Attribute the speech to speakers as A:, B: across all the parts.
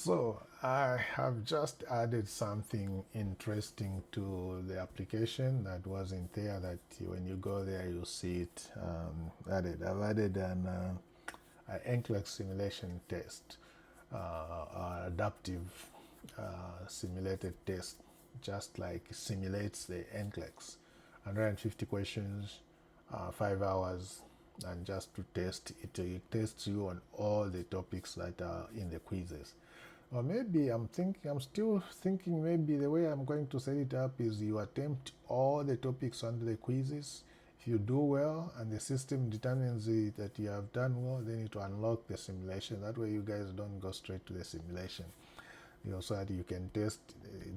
A: So I have just added something interesting to the application that wasn't there, that when you go there you see it added. I've added an NCLEX simulation test, adaptive simulated test, just like simulates the NCLEX. 150 questions, 5 hours, and just to test it, it tests you on all the topics that are in the quizzes. Or maybe I'm still thinking maybe the way I'm going to set it up is you attempt all the topics under the quizzes. If you do well and the system determines that you have done well, then it will unlock the simulation. That way you guys don't go straight to the simulation. So that you can test,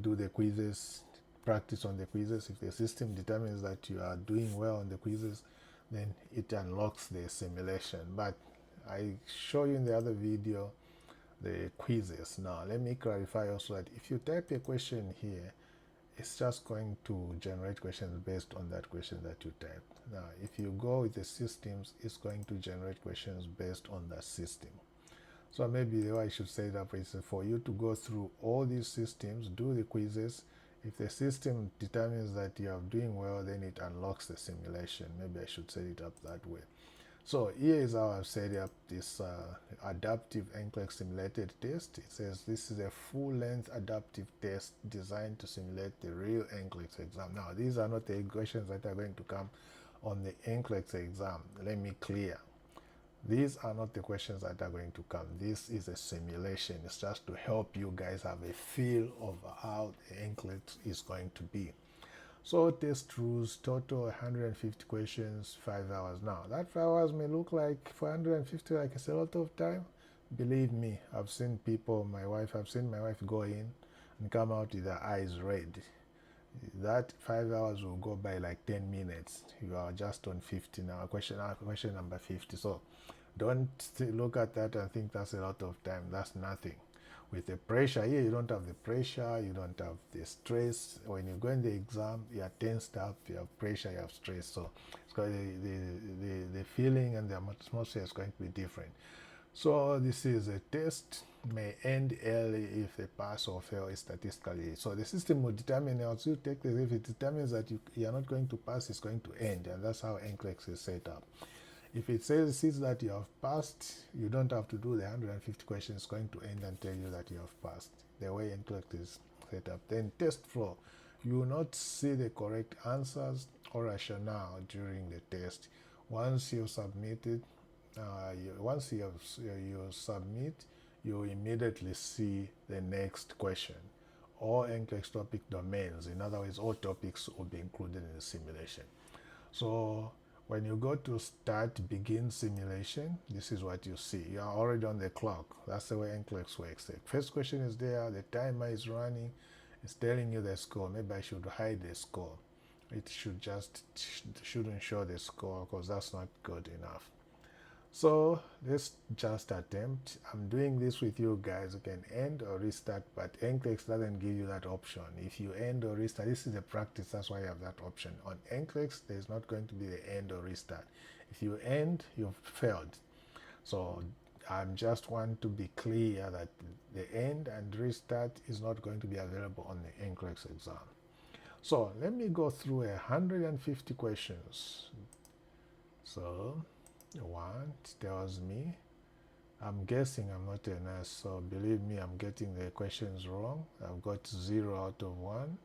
A: do the quizzes, practice on the quizzes. If the system determines that you are doing well on the quizzes, then it unlocks the simulation. But I show you in the other video the quizzes. Now let me clarify also that if you type a question here, it's just going to generate questions based on that question that you typed. Now if you go with the systems, it's going to generate questions based on that system. So maybe the way I should set it up is for you to go through all these systems, do the quizzes. If the system determines that you are doing well, then it unlocks the simulation. Maybe I should set it up that way. So here is how I've set up this adaptive NCLEX simulated test. It says this is a full-length adaptive test designed to simulate the real NCLEX exam. Now, these are not the questions that are going to come on the NCLEX exam. Let me clear. These are not the questions that are going to come. This is a simulation. It's just to help you guys have a feel of how the NCLEX is going to be. So test rules, total 150 questions, 5 hours. Now that 5 hours may look like 450 like it's a lot of time. Believe me, I've seen people, I've seen my wife go in and come out with her eyes red. That 5 hours will go by like 10 minutes. You are just on 50 now, question number 50. So don't look at that and think that's a lot of time. That's nothing. With the pressure here, you don't have the pressure, you don't have the stress. When you go in the exam, you're tensed up, you have pressure, you have stress. So it's got the feeling and the atmosphere is going to be different. So this is a test, may end early if the pass or fail is statistically. So the system will determine, as you take this, if it determines that you are not going to pass, it's going to end. And that's how NCLEX is set up. If it sees that you have passed, you don't have to do the 150 questions. It's going to end and tell you that you have passed. The way NCLEX is set up. Then test flow. You will not see the correct answers or rationale during the test. Once you submitted, once you submit, you immediately see the next question. All NCLEX topic domains, in other words, all topics will be included in the simulation. So when you go to start begin simulation, this is what you see. You are already on the clock. That's the way NCLEX works. The first question is there, the timer is running, it's telling you the score. Maybe I should hide the score. It shouldn't show the score because that's not good enough. So let's just attempt. I'm doing this with you guys. You can end or restart, but NCLEX doesn't give you that option. If you end or restart, this is a practice, that's why you have that option. On NCLEX, there's not going to be the end or restart. If you end, you've failed. So I just want to be clear that the end and restart is not going to be available on the NCLEX exam. So let me go through 150 questions. So one tells me, I'm guessing I'm not a nurse, so believe me, I'm getting the questions wrong. I've got 0 out of 1.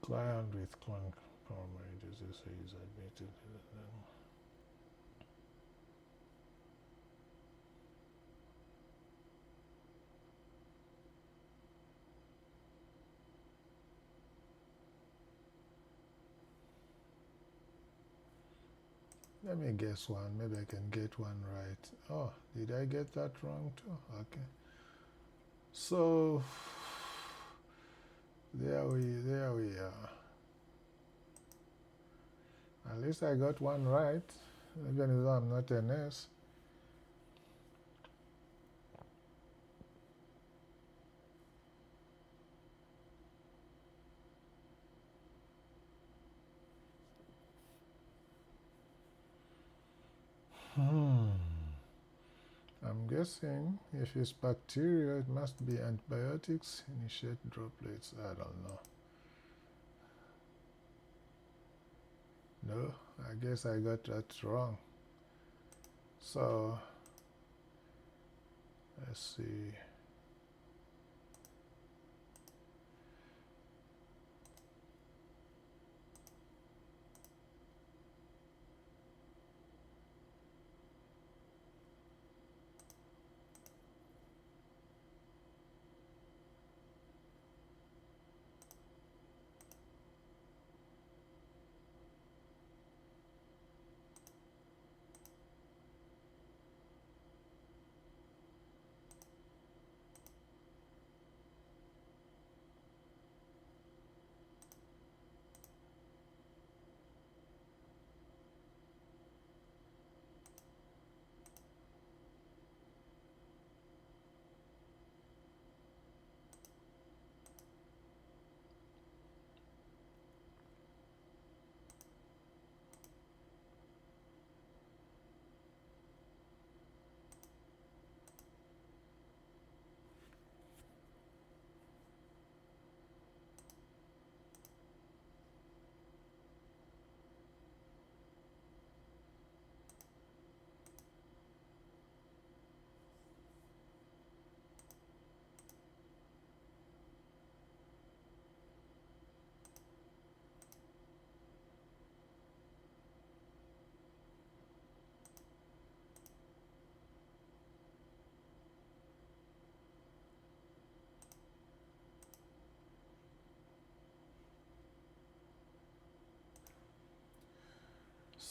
A: Client with client primary disease is admitted. Let me guess one. Maybe I can get one right. Oh, did I get that wrong too? Okay. So there we are. At least I got one right, even though I'm not a nurse. I'm guessing if it's bacteria, it must be antibiotics, initiate droplets. I don't know. No, I guess I got that wrong. So, let's see.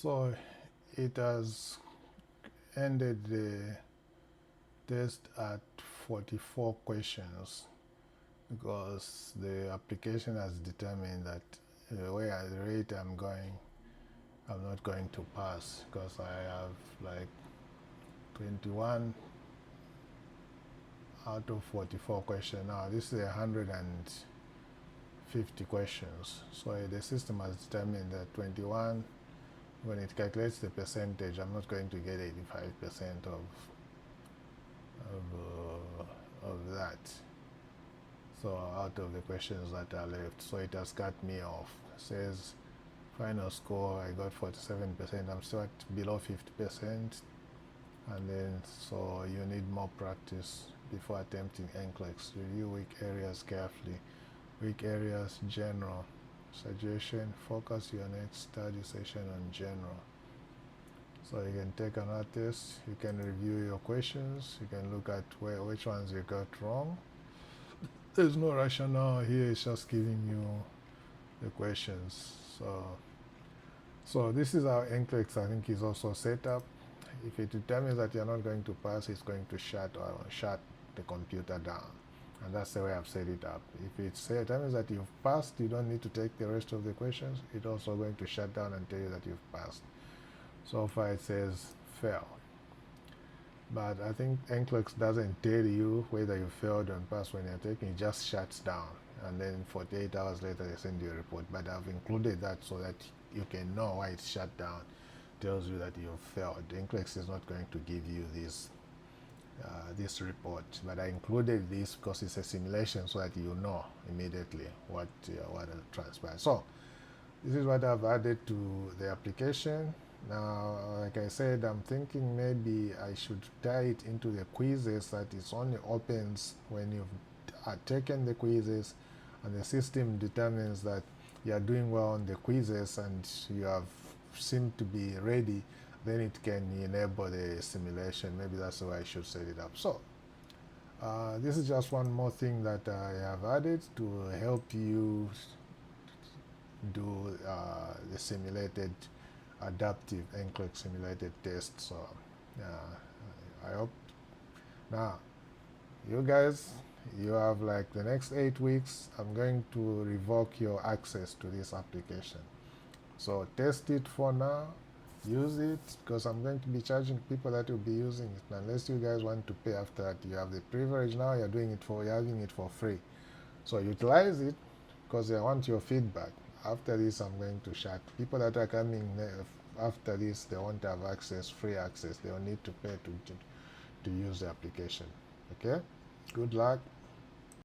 A: So, it has ended the test at 44 questions because the application has determined that the way at the rate I'm going, I'm not going to pass because I have like 21 out of 44 questions. Now this is 150 questions. So the system has determined that 21, when it calculates the percentage, I'm not going to get 85% of that. So out of the questions that are left, so it has cut me off. It says final score I got 47%. I'm still at below 50%, and then so you need more practice before attempting NCLEX. Review weak areas carefully. Weak areas: general. Suggestion: focus your next study session on general. So you can take another test, you can review your questions, you can look at which ones you got wrong. There's no rationale here, it's just giving you the questions. So this is how NCLEX, I think, is also set up. If it determines that you're not going to pass, it's going to shut the computer down. And that's the way I've set it up. If it determines that you've passed, you don't need to take the rest of the questions. It's also going to shut down and tell you that you've passed. So far it says fail. But I think NCLEX doesn't tell you whether you failed or passed when you're taking it, just shuts down. And then 48 hours later they send you a report. But I've included that so that you can know why it's shut down. It tells you that you've failed. NCLEX is not going to give you this report, but I included this because it's a simulation so that you know immediately what transpires. So this is what I've added to the application. Now, like I said, I'm thinking maybe I should tie it into the quizzes, that it only opens when you've taken the quizzes and the system determines that you are doing well on the quizzes and you have seemed to be ready, then it can enable the simulation. Maybe that's the way I should set it up. So this is just one more thing that I have added to help you do the simulated adaptive NCLEX simulated test. So I hope now you guys, you have like the next 8 weeks. I'm going to revoke your access to this application. So test it for now, use it, because I'm going to be charging people that will be using it. Unless you guys want to pay after that, you have the privilege now, you're having it for free. So utilize it because I want your feedback. After this, I'm going to shut. People that are coming after this, they won't have access, free access. They will need to pay to use the application. Okay, good luck.